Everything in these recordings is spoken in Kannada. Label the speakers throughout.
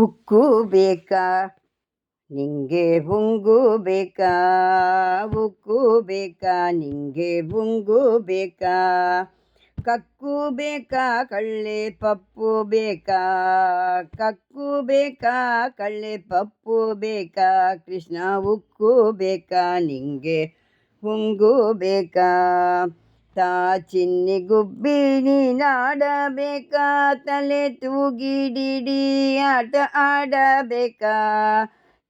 Speaker 1: ಉಕ್ಕು ಬೇಕಾ ನಿಂಗೆ ಬುಂಗು ಬೇಕಾ, ಉಕ್ಕು ಬೇಕಾ ನಿಂಗೆ ಬುಂಗು ಬೇಕಾ, ಕಕ್ಕು ಬೇಕಾ ಕಳ್ಳೆ ಪಪ್ಪು ಬೇಕಾ, ಕಕ್ಕು ಬೇಕಾ ಕಳ್ಳೆ ಪಪ್ಪು ಬೇಕಾ, ಕೃಷ್ಣ ಉಕ್ಕು ಬೇಕಾ ನಿಂಗೆ ಬುಂಗು ಬೇಕಾ, ತಾ ಚಿನ್ನಿ ಗುಬ್ಬಿ ನೀನಾಡಬೇಕಾ, ತಲೆ ತೂಗಿಡಿಡಿ ಆಟ ಆಡಬೇಕಾ,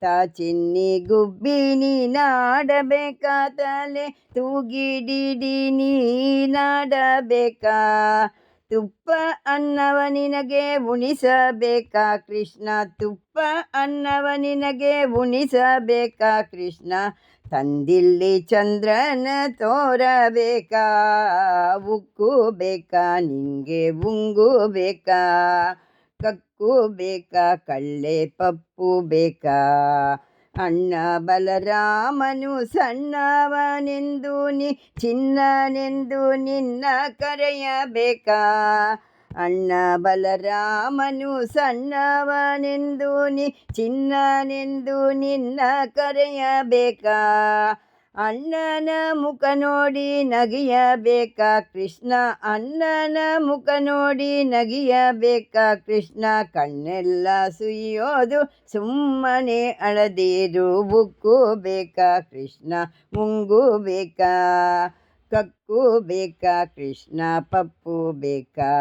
Speaker 1: ತಾ ಚಿನ್ನಿ ಗುಬ್ಬಿ ನೀನಾಡಬೇಕಾ, ತಲೆ ತೂಗಿಡಿಡಿ ನೀನಾಡಬೇಕಾ, ತುಪ್ಪ ಅನ್ನವ ನಿನಗೆ ಉಣಿಸಬೇಕಾ ಕೃಷ್ಣ, ತುಪ್ಪ ಅನ್ನವ ನಿನಗೆ ಉಣಿಸಬೇಕಾ ಕೃಷ್ಣ, ತಂದಿಲ್ಲಿ ಚಂದ್ರನ ತೋರಬೇಕಾ, ಉಕ್ಕು ಬೇಕಾ ನಿಂಗೆ ಬುಂಗು ಬೇಕಾ, ಕಕ್ಕು ಬೇಕಾ ಕಳ್ಳೆ ಪಪ್ಪು ಬೇಕಾ, ಅಣ್ಣ ಬಲರಾಮನು ಸಣ್ಣವನೆಂದು ನೀ ಚಿನ್ನನೆಂದು ನಿನ್ನ ಕರೆಯಬೇಕಾ, ಅಣ್ಣ ಬಲರಾಮನು ಸಣ್ಣವನೆಂದು ನೀ ಚಿನ್ನನೆಂದು ನಿನ್ನ ಕರೆಯಬೇಕಾ, ಅಣ್ಣನ ಮುಖ ನೋಡಿ ನಗಿಯಬೇಕಾ ಕೃಷ್ಣ, ಅಣ್ಣನ ಮುಖ ನೋಡಿ ನಗಿಯಬೇಕಾ ಕೃಷ್ಣ, ಕಣ್ಣೆಲ್ಲ ಸುಯ್ಯೋದು ಸುಮ್ಮನೆ ಅಳದಿರು, ಉಕ್ಕು ಬೇಕಾ ಕೃಷ್ಣ ಮುಂಗು ಬೇಕಾ, ಕಕ್ಕು ಬೇಕಾ ಕೃಷ್ಣ ಪಪ್ಪು ಬೇಕಾ,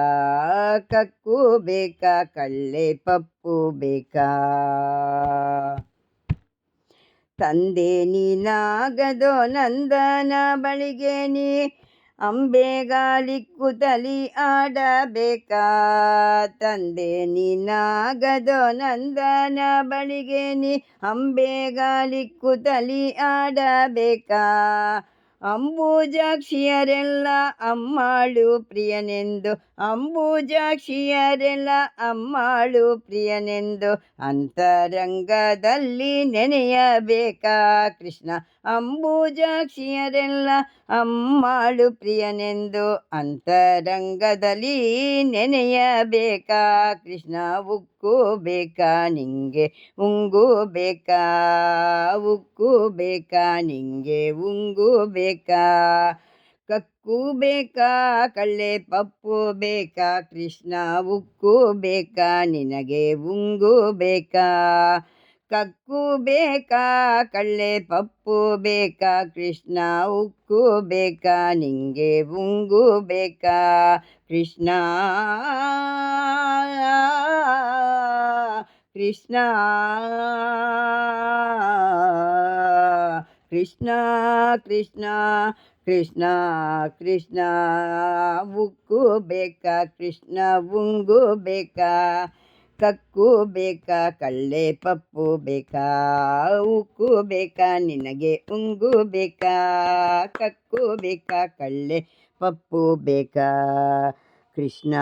Speaker 1: ಕಕ್ಕು ಬೇಕಾ ಕಳ್ಳೆ ಪಪ್ಪು ಬೇಕಾ, ತಂದೆ ನೀನಾಗದೋ ನಂದನ ಬಳಿಗೆ ನೀ ಅಂಬೆಗಾಲಿಕ್ಕುತ್ತಲಿ ಆಡಬೇಕಾ, ತಂದೆ ನೀನಾಗದೋ ನಂದನ ಬಳಿಗೆ ನೀ ಅಂಬೆಗಾಲಿಕ್ಕುತ್ತಲಿ ಆಡಬೇಕಾ, ಅಂಬುಜಾಕ್ಷಿಯರೆಲ್ಲ ಅಮ್ಮಾಳು ಪ್ರಿಯನೆಂದು, ಅಂಬುಜಾಕ್ಷಿಯರೆಲ್ಲ ಅಮ್ಮಾಳು ಪ್ರಿಯನೆಂದು ಅಂತರಂಗದಲ್ಲಿ ನೆನೆಯಬೇಕಾ ಕೃಷ್ಣ, ಅಂಬುಜಾಕ್ಷಿಯರೆಲ್ಲ ಅಮ್ಮಾಳು ಪ್ರಿಯನೆಂದು ಅಂತರಂಗದಲ್ಲಿ ನೆನೆಯಬೇಕಾ ಕೃಷ್ಣ, ಉಕ್ಕು ಬೇಕಾ ನಿಂಗೆ ಉಂಗು ಬೇಕಾ, ಉಕ್ಕು ಬೇಕಾ ನಿಂಗೆ ಉಂಗು ಬೇಕಾ, ಕಕ್ಕು ಬೇಕಾ ಕಳ್ಳೆ ಪಪ್ಪು ಬೇಕಾ ಕೃಷ್ಣ, ಉಕ್ಕು ಬೇಕಾ ನಿನಗೆ ಉಂಗು ಬೇಕಾ, ಕಕ್ಕು ಬೇಕಾ ಕಳ್ಳೆ ಪಪ್ಪು ಬೇಕಾ ಕೃಷ್ಣ, ಉಕ್ಕು ಬೇಕಾ ನಿಂಗೆ ಉಂಗು ಬೇಕಾ, ಕೃಷ್ಣ ಕೃಷ್ಣ ಕೃಷ್ಣ ಕೃಷ್ಣ ಕೃಷ್ಣ ಕೃಷ್ಣ, ಉಕ್ಕು ಬೇಕಾ ಕೃಷ್ಣ ಉಂಗು ಬೇಕಾ, ಕಕ್ಕು ಬೇಕಾ ಕಳ್ಳೆ ಪಪ್ಪು ಬೇಕಾ, ಉಕ್ಕು ಬೇಕಾ ನಿನಗೆ ಉಂಗು ಬೇಕಾ, ಕಕ್ಕು ಬೇಕಾ ಕಳ್ಳೆ ಪಪ್ಪು ಬೇಕಾ ಕೃಷ್ಣ.